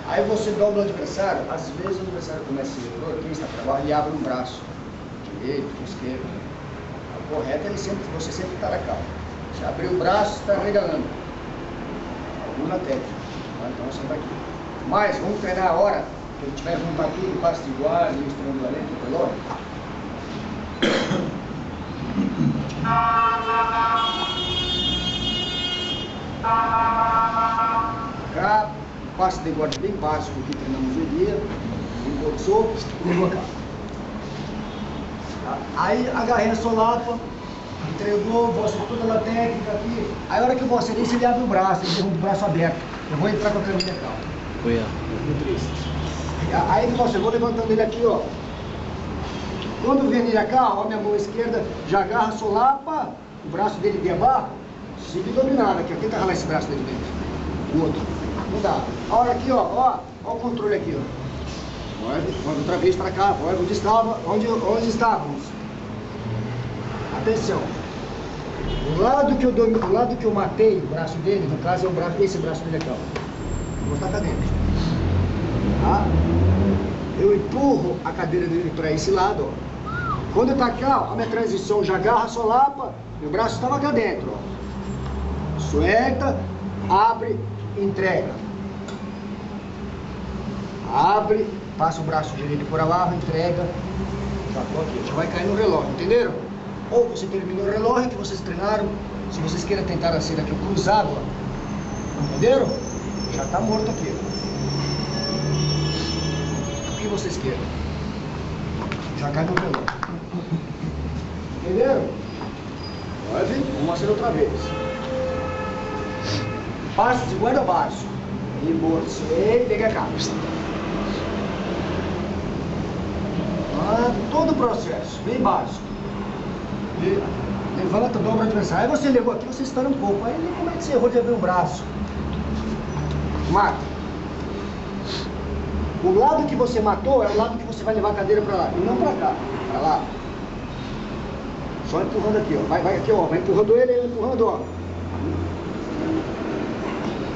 Aí você dobra o adversário, às vezes o adversário começa a ser jogador, quem está para baixo, ele abre um braço, direito, esquerdo. O correto é você sempre estar na calma. Se abrir o braço, está regalando. Alguma técnica. Então você está aqui. Mas vamos treinar a hora que ele tiver juntar tudo, passe de igual, e estrangulamento, relógio. Cá, passe de guarda bem básico que treinamos no dia, embolsou, levou cá. Aí agarrei a solapa, entregou, você toda a técnica aqui. Aí a hora que eu mostrei isso, ele abre o braço, ele derruba o braço aberto. Eu vou entrar com a câmera cá. Foi, Aí você, eu vou levantando ele aqui, ó. Quando vem ele cá, ó, minha mão esquerda já agarra a solapa, o braço dele de abaixo, siga dominado aqui, ó. Tenta ralar esse braço dele dentro. O outro. Não dá. A hora aqui, ó o controle aqui, ó. Volta outra vez para cá, volta onde estava, onde estávamos. Atenção. O lado que eu matei o braço dele, no caso é o braço, esse braço dele aqui, ó. Vou mostrar cá dentro. Tá? Eu empurro a cadeira dele para esse lado, ó. Quando está cá, ó, a minha transição já agarra a solapa, meu braço estava cá dentro, ó. Suelta, abre, entrega. Abre, passa o braço direito por abaixo, entrega. Já tô aqui, já vai cair no relógio, entenderam? Ou você termina o relógio que vocês treinaram, se vocês queiram tentar a cena aqui, o cruzado, ó. Entenderam? Já está morto aqui. O que vocês querem? Já cai no relógio. Entenderam? Vamos fazer outra vez. Passe de guarda baixo. Embolsei, pega a capa. Todo o processo, bem básico. Levanta, dobra o adversário. Aí você levou aqui, você espera um pouco. Aí ele como é que você errou de abrir o braço? Mata. O lado que você matou é o lado que você vai levar a cadeira para lá, e não para cá, para lá. Só empurrando aqui, ó. Vai aqui, ó. Vai empurrando ele, empurrando, ó.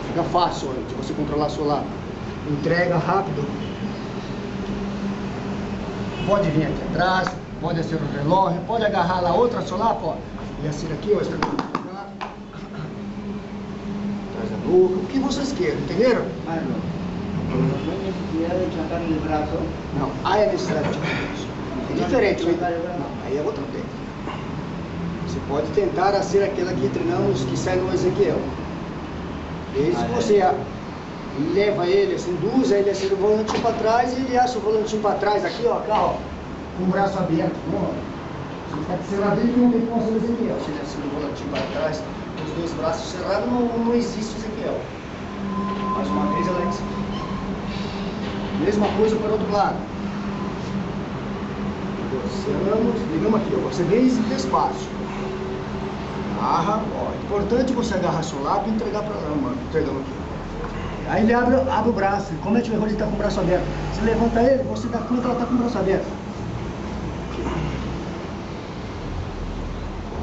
Fica fácil, ó, de você controlar seu lado. Entrega rápido. Pode vir aqui atrás, pode ser o relógio, pode agarrar lá outra solapa, ó. E assim aqui, ó. Traz a boca, o que vocês queiram, entenderam? Ah, não. Não é necessidade de sacar o braço? Não, aí é necessidade de sacar o braço. É diferente, não, aí é outra técnica. Você pode tentar a ser aquela que treinamos que sai no Ezequiel. Desde que você leva ele, assim, induz ele assim, do volantinho para trás e ele acha o volantinho para trás, aqui, ó, cá, ó, com o braço aberto. Você está cerrado e não tem como fazer o Ezequiel. Se ele assim, do volantinho para trás, com os dois braços cerrados, não existe Ezequiel. Mais uma vez, Alex. Mesma coisa para o outro lado. Ligamos aqui, ó. Você vem despacio. Agarra, ó. Importante você agarrar seu lado e entregar para lá, mano. Entregamos aqui. Aí ele abre o braço. Como é que ele está com o braço aberto? Você levanta ele, você dá conta, ela está com o braço aberto.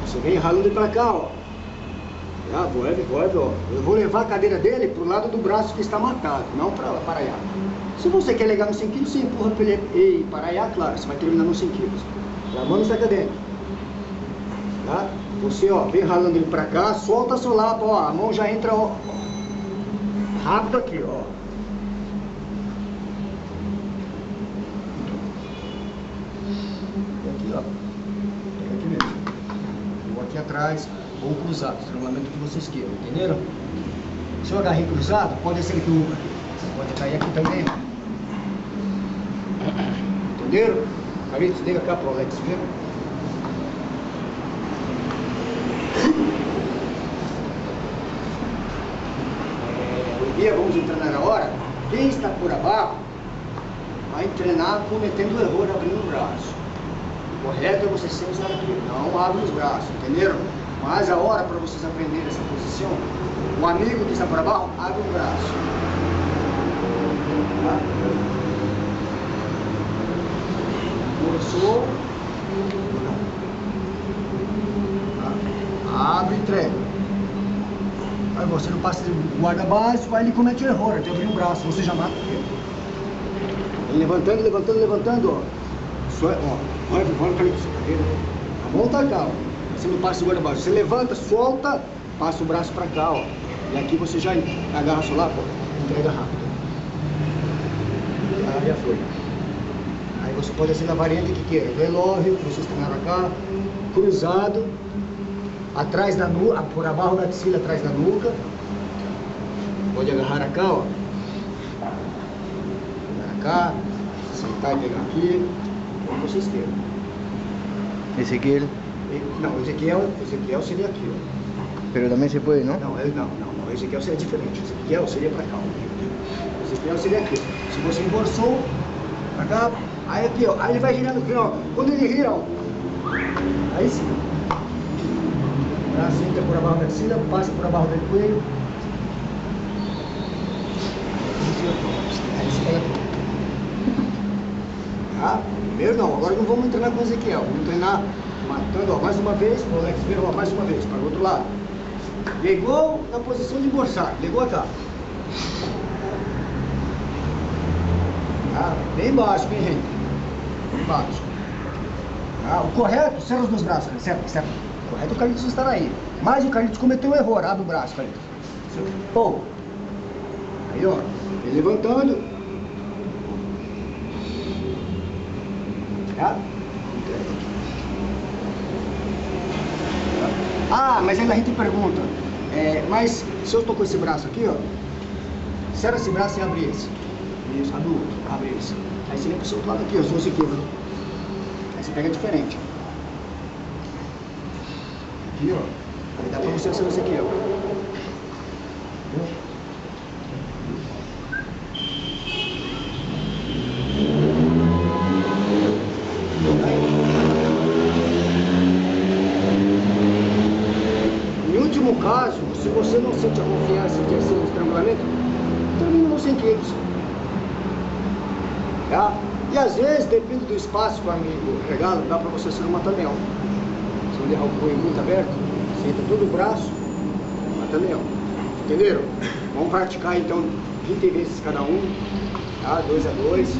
Você vem ralando para cá, ó. Ó. Eu vou levar a cadeira dele pro lado do braço que está matado, não para Paraiá. Se você quer ligar no 100 kg, você empurra para ele e Paraiá, claro, você vai terminar nos 100 kg. A mão está aqui dentro. Tá? Você, ó, vem ralando ele para cá, solta a solapa, ó, a mão já entra, ó, rápido aqui, ó. Aqui, ó. Aqui mesmo. Vou aqui atrás. Ou cruzado, estrangulamento que vocês queiram, entenderam? Se eu agarrei cruzado, pode ser que pode cair aqui também. Entenderam? Carlitos, liga cá pro Alex ver. Vamos treinar na hora. Quem está por abaixo vai treinar cometendo o erro, abrindo o braço. O correto é você sempre usar aqui, não abre os braços, entenderam? Mas a hora para vocês aprenderem essa posição, o amigo que está para baixo, abre o braço. Tá? Forçou. Tá? Abre e entrega. Aí você não passa de guarda básico, aí ele comete o erro de abrir um braço, você já mata ele. Ele levantando, levantando, levantando, ó. Só, ó, olha o Carlitos, a mão tá cá, ó. Você não passa o guarda básico, você levanta, solta, passa o braço pra cá, ó. E aqui você já agarra só lá, pô, entrega rápido. Já foi. Aí você pode ser na variante que queira, relógio, vocês treinaram cá, cruzado, atrás da nuca, por abaixo da axila, atrás da nuca. Pode agarrar cá, ó. Agarrar cá, sentar e pegar aqui, como vocês queiram. Ezequiel. Não, Ezequiel seria aqui, ó. Pero también se puede, ¿no? Não, Ezequiel seria diferente. Ezequiel seria pra cá, ó. Ezequiel seria aqui. Se você embolsou, pra cá, aí aqui, ó. Aí ele vai girando aqui, ó. Quando ele gira, ó. Aí sim. O braço entra por abaixo da axila, passa por abaixo do coelho. Aí você pega tudo. Tá? Primeiro não, agora não vamos treinar com o Ezequiel. Vamos treinar matando, ó, mais uma vez, o Alex veio, ó, mais uma vez, para o outro lado. Ligou na posição de embolsar, ligou cá. Tá? Bem baixo, bem gente. Bem baixo. Tá? O correto, cerra os dois braços, né? Certo. O correto é o Carlitos estar aí. Mas o Carlitos cometeu um erro, abre o braço, Carlitos. Pô. Aí, ó, ele levantando. Tá? Ah, mas ainda a gente pergunta, mas se eu estou com esse braço aqui, ó, serra esse braço e abre esse. Isso, abre o outro, abre esse. Aí você vem pro seu outro lado aqui, ó, se você aqui, ó. Aí você pega diferente. Aqui, ó. Aí dá pra você ser esse aqui, ó. No caso, se você não sente a confiança de ser um estrangulamento, termina no 100 quilos. Tá? E às vezes, depende do espaço que o amigo regala, dá para você ser um mata-leão. Se não deixar o punho muito aberto, senta todo o braço, mata-leão. Entenderam? Vamos praticar então 20 vezes cada um, tá? 2 a 2.